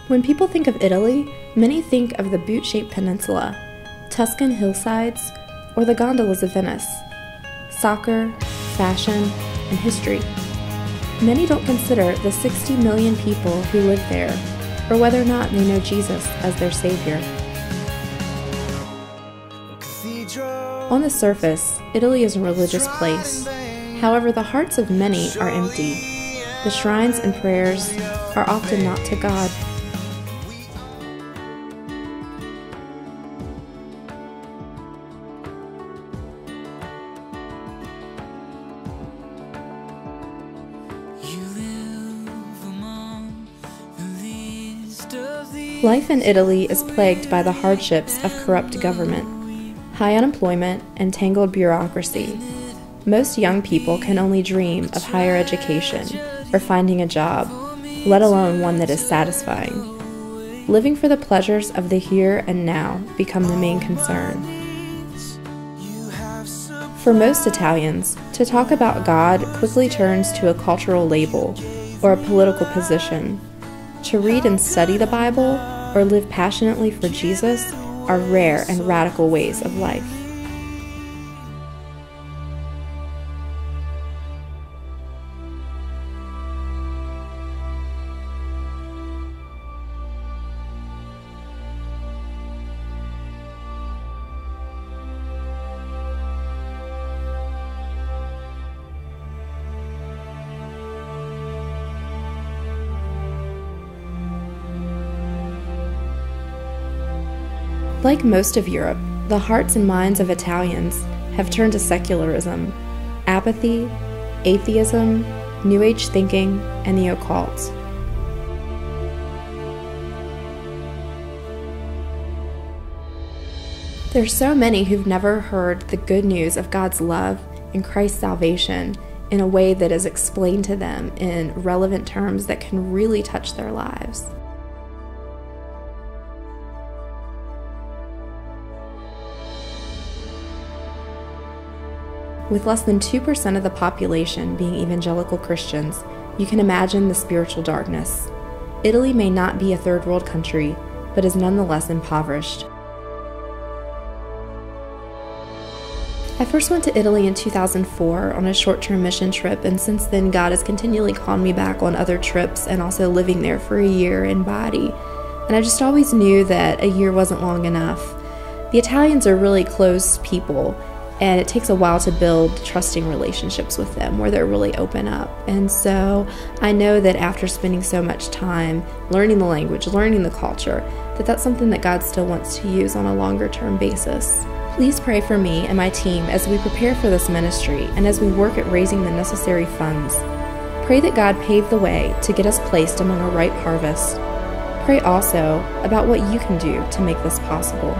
When people think of Italy, many think of the boot-shaped peninsula, Tuscan hillsides, or the gondolas of Venice. Soccer, fashion, and history. Many don't consider the 60 million people who live there, or whether or not they know Jesus as their Savior. On the surface, Italy is a religious place. However, the hearts of many are empty. The shrines and prayers are often not to God. Life in Italy is plagued by the hardships of corrupt government, high unemployment, and tangled bureaucracy. Most young people can only dream of higher education or finding a job, let alone one that is satisfying. Living for the pleasures of the here and now become the main concern. For most Italians, to talk about God quickly turns to a cultural label or a political position. To read and study the Bible or live passionately for Jesus are rare and radical ways of life. Like most of Europe, the hearts and minds of Italians have turned to secularism, apathy, atheism, New Age thinking, and the occult. There's so many who've never heard the good news of God's love and Christ's salvation in a way that is explained to them in relevant terms that can really touch their lives. With less than 2% of the population being evangelical Christians, you can imagine the spiritual darkness. Italy may not be a third world country, but is nonetheless impoverished. I first went to Italy in 2004 on a short-term mission trip, and since then God has continually called me back on other trips and also living there for a year in body. And I just always knew that a year wasn't long enough. The Italians are really closed people, and it takes a while to build trusting relationships with them where they're really open up. And so I know that after spending so much time learning the language, learning the culture, that's something that God still wants to use on a longer term basis. Please pray for me and my team as we prepare for this ministry and as we work at raising the necessary funds. Pray that God pave the way to get us placed among a ripe harvest. Pray also about what you can do to make this possible.